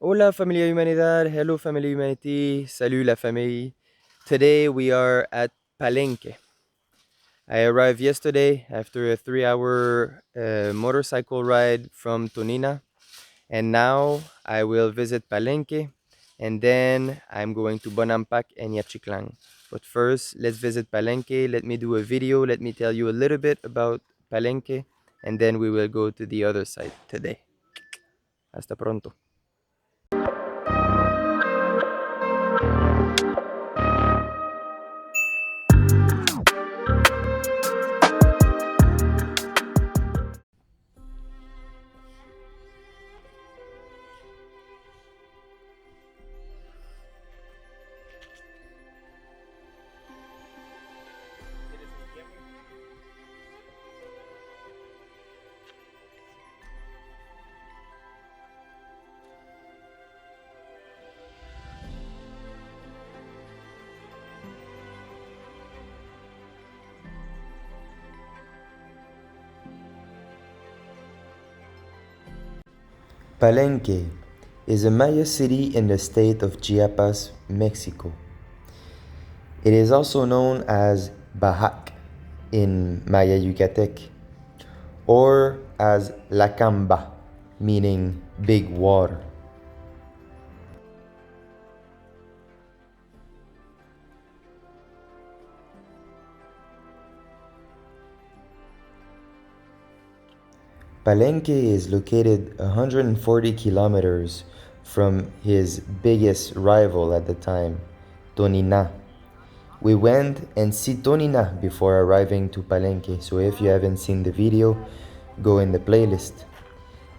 Hola familia humanidad, hello familia humanity, salut la famille. Today we are at Palenque. I arrived yesterday after a 3-hour motorcycle ride from Tonina, and now I will visit Palenque, and then I'm going to Bonampak and YAXCHILAN. But first, let's visit Palenque. Let me do a video, let me tell you a little bit about Palenque, and then we will go to the other side today. Hasta pronto. Palenque is a Maya city in the state of Chiapas, Mexico. It is also known as Bajac in Maya Yucatec, or as La Camba, meaning big water. Palenque is located 140 kilometers from his biggest rival at the time, Tonina. We went and see Tonina before arriving to Palenque, so if you haven't seen the video, go in the playlist.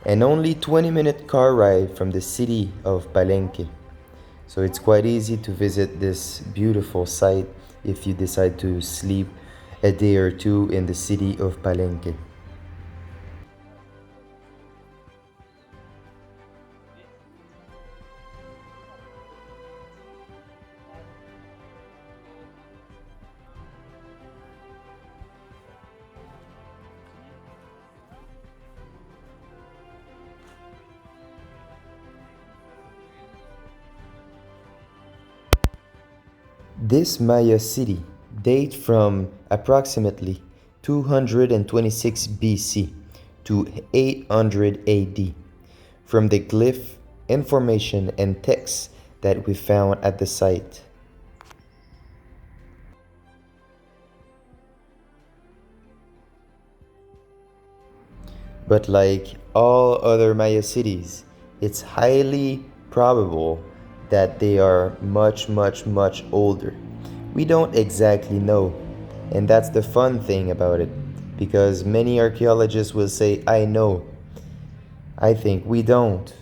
An only 20-minute car ride from the city of Palenque. So it's quite easy to visit this beautiful site if you decide to sleep a day or two in the city of Palenque. This Maya city dates from approximately 226 BC to 800 AD from the glyph information and texts that we found at the site. But like all other Maya cities, it's highly probable that they are much older. We don't exactly know, and that's the fun thing about it, because many archaeologists will say, I know. I think we don't.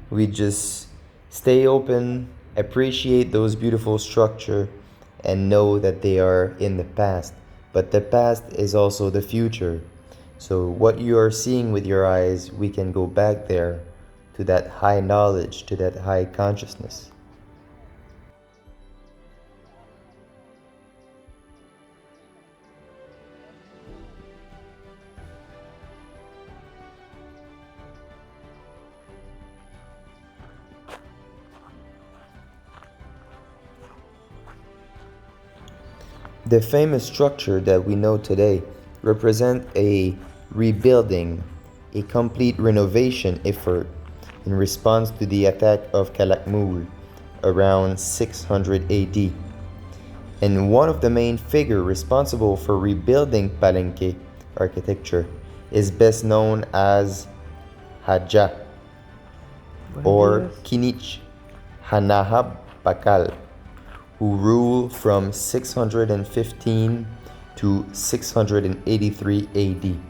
We just stay open, appreciate those beautiful structure, and know that they are in the past. But the past is also the future. So what you are seeing with your eyes, we can go back there to that high knowledge, to that high consciousness. The famous structure that we know today represent a rebuilding, a complete renovation effort in response to the attack of Calakmul around 600 AD. And one of the main figures responsible for rebuilding Palenque architecture is best known as Haja or Kinich Hanahab Bakal, who ruled from 615 to 683 AD.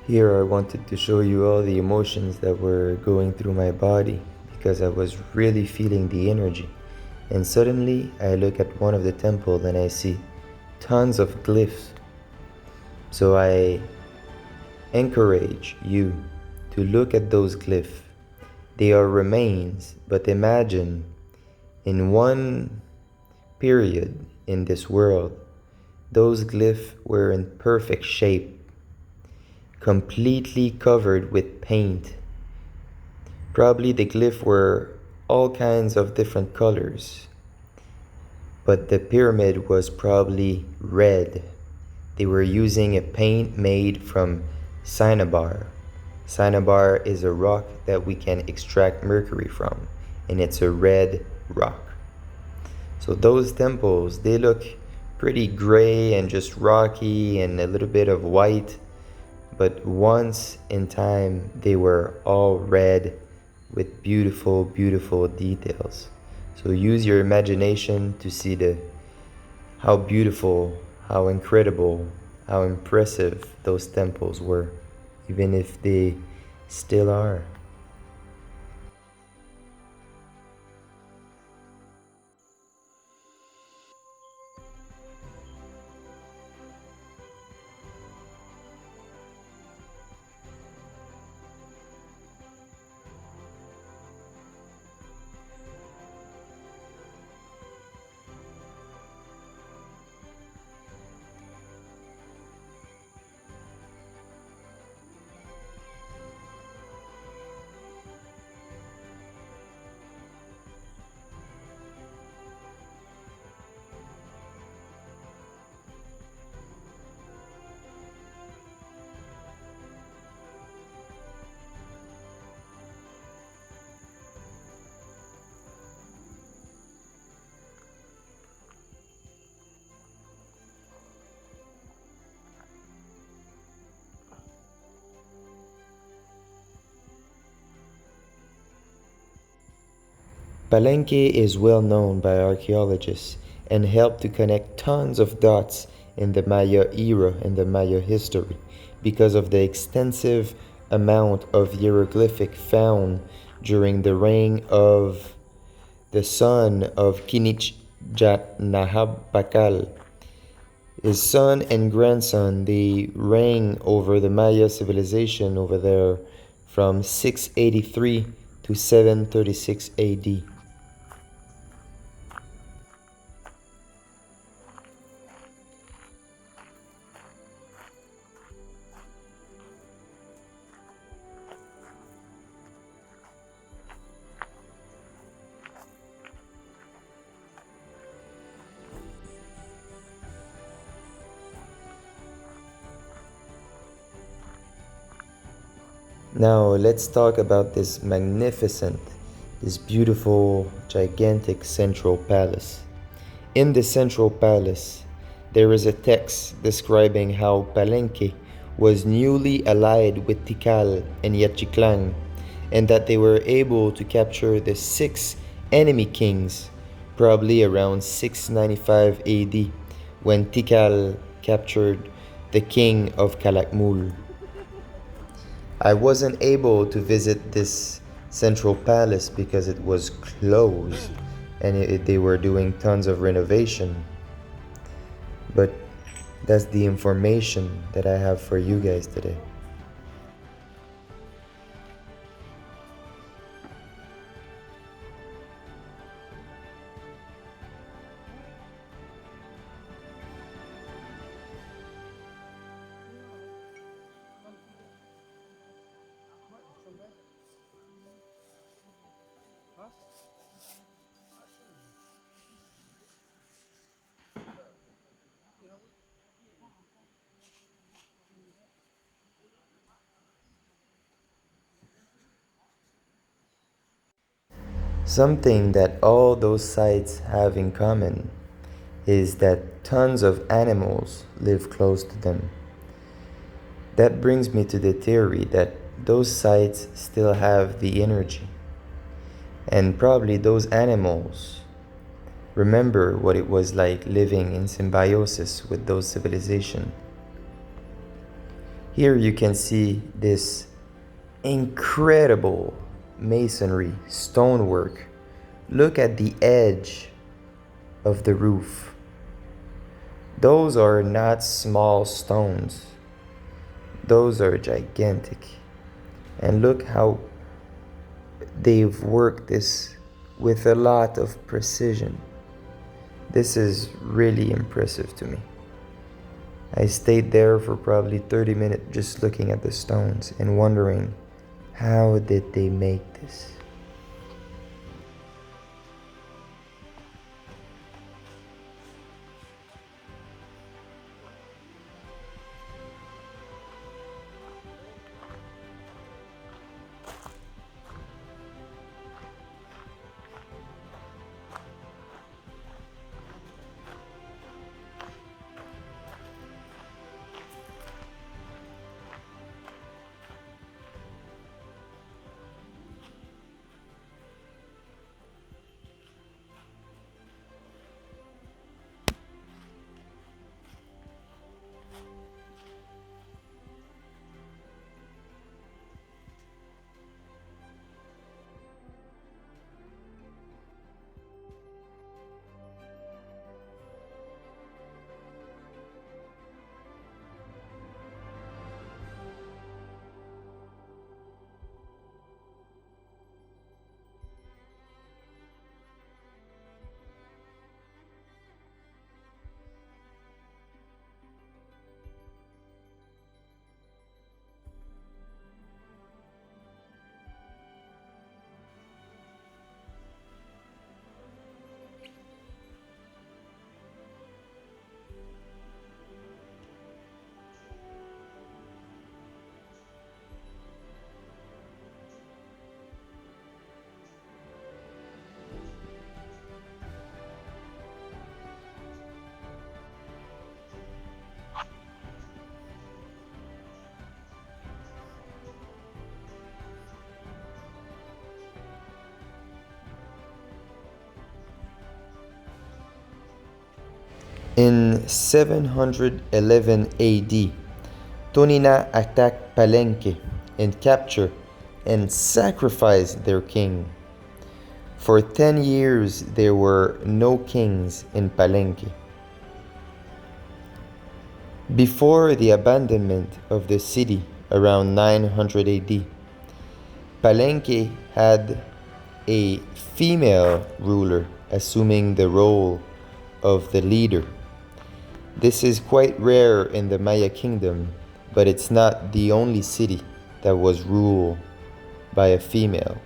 Here I wanted to show you all the emotions that were going through my body because I was really feeling the energy. And suddenly I look at one of the temples and I see tons of glyphs. So I encourage you to look at those glyphs. They are remains, but imagine in one period in this world, those glyphs were in perfect shape, completely covered with paint. Probably the glyphs were all kinds of different colors, but the pyramid was probably red. They were using a paint made from cinnabar. Cinnabar is a rock that we can extract mercury from, and it's a red rock. So those temples, they look pretty gray and just rocky and a little bit of white, but once in time they were all red with beautiful, beautiful details. So use your imagination to see how beautiful, how incredible, how impressive those temples were, even if they still are. Palenque is well known by archaeologists and helped to connect tons of dots in the Maya era and the Maya history because of the extensive amount of hieroglyphic found during the reign of the son of Kinich His son and grandson, they reigned over the Maya civilization over there from 683 to 736 AD. Now let's talk about this magnificent, this beautiful, gigantic central palace. In the central palace, there is a text describing how Palenque was newly allied with Tikal and Yaxchilan, and that they were able to capture the 6 enemy kings, probably around 695 AD, when Tikal captured the king of Calakmul. I wasn't able to visit this central palace because it was closed and they were doing tons of renovation. But that's the information that I have for you guys today. Something that all those sites have in common is that tons of animals live close to them. That brings me to the theory that those sites still have the energy. And probably those animals remember what it was like living in symbiosis with those civilizations. Here you can see this incredible masonry stonework. Look at the edge of the roof. Those are not small stones. Those are gigantic. And look how they've worked this with a lot of precision. This is really impressive to me. I stayed there for probably 30 minutes just looking at the stones and wondering, how did they make this? In 711 AD, TONINA attacked Palenque and captured and sacrificed their king. For 10 years there were no kings in Palenque. Before the abandonment of the city around 900 AD, Palenque had a female ruler assuming the role of the leader. This is quite rare in the Maya kingdom, but it's not the only city that was ruled by a female.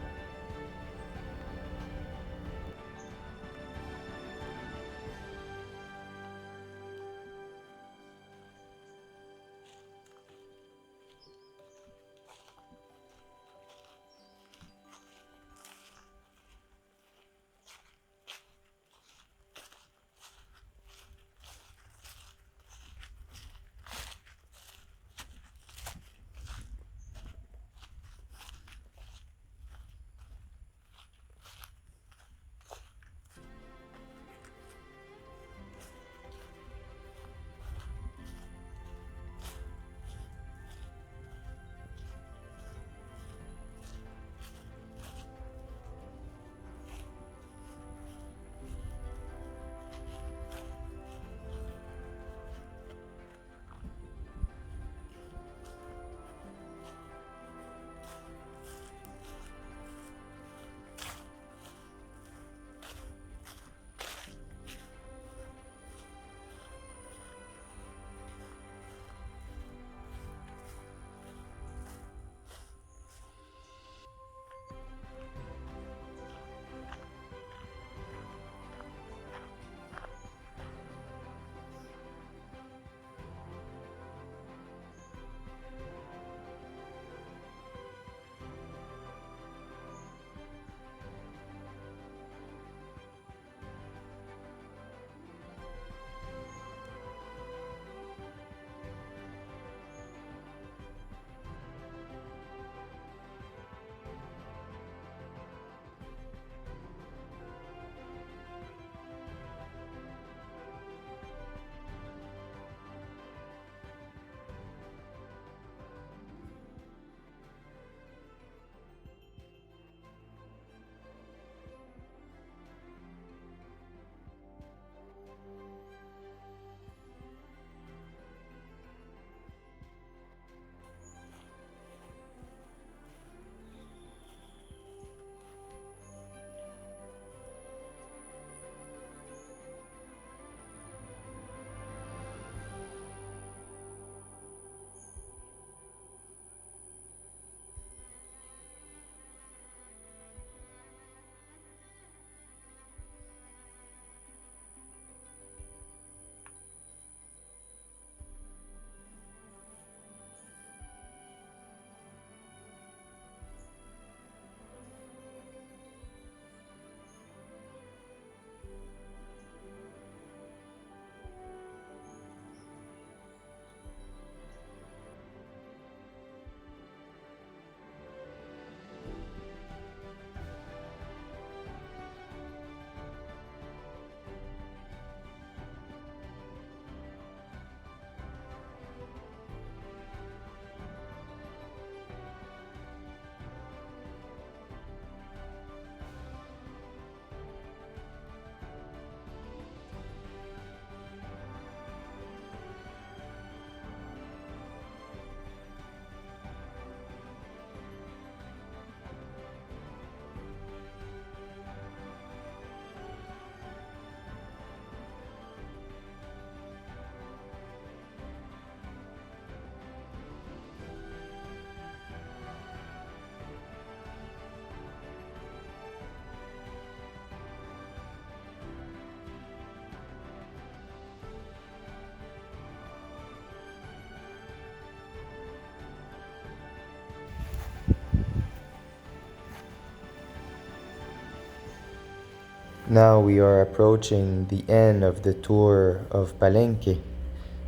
Now we are approaching the end of the tour of Palenque,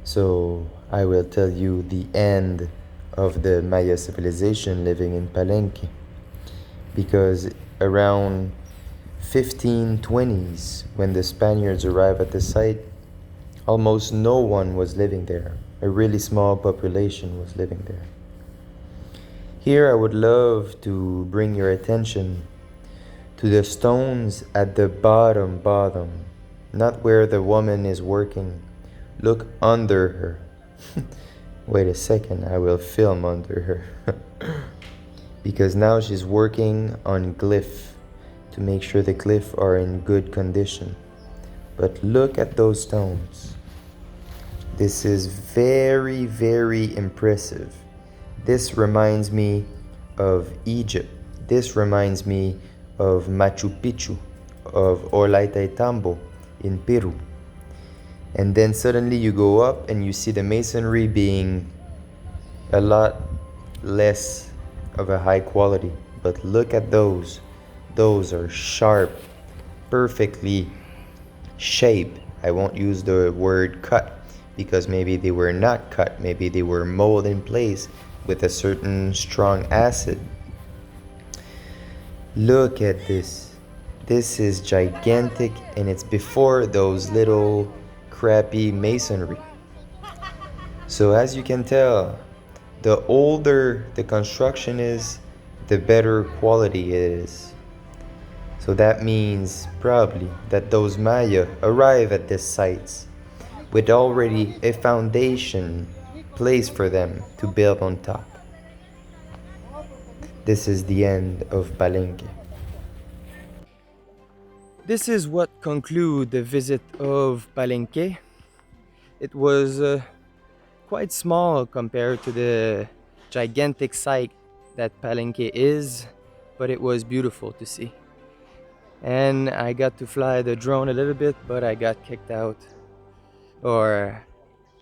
so I will tell you the end of the Maya civilization living in Palenque, because around 1520s, when the Spaniards arrived at the site, almost no one was living there. A really small population was living there. Here I would love to bring your attention to the stones at the bottom, not where the woman is working. Look under her. Wait a second, I will film under her. Because now she's working on glyph to make sure the glyph are in good condition. But look at those stones. This is very, very impressive. This reminds me of Egypt. This reminds me of Machu Picchu, of Ollantaytambo in Peru. And then suddenly you go up and you see the masonry being a lot less of a high quality. But look at those. Those are sharp, perfectly shaped. I won't use the word cut because maybe they were not cut. Maybe they were molded in place with a certain strong acid. Look at this. This is gigantic, and it's before those little crappy masonry. So as you can tell, the older the construction is, the better quality it is. So that means probably that those Maya arrive at these sites with already a foundation placed for them to build on top. This is the end of Palenque. This is what concludes the visit of Palenque. It was quite small compared to the gigantic site that Palenque is, but it was beautiful to see. And I got to fly the drone a little bit, but I got kicked out, or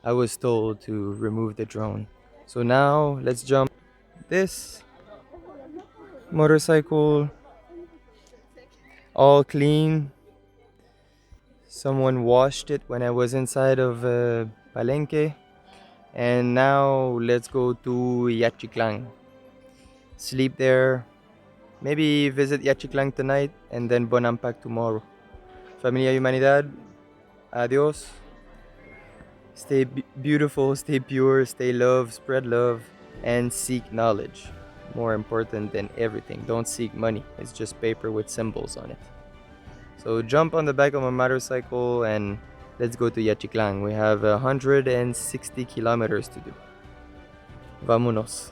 I was told to remove the drone. So now let's jump. This motorcycle, all clean. Someone washed it when I was inside of Palenque. And now let's go to Yaxchilan. Sleep there. Maybe visit Yaxchilan tonight and then Bonampak tomorrow. Familia Humanidad, adios. Stay beautiful, stay pure, stay love, spread love, and seek knowledge. More important than everything. Don't seek money. It's just paper with symbols on it. So jump on the back of a motorcycle and let's go to Yaxchilan. We have 160 kilometers to do. Vamonos.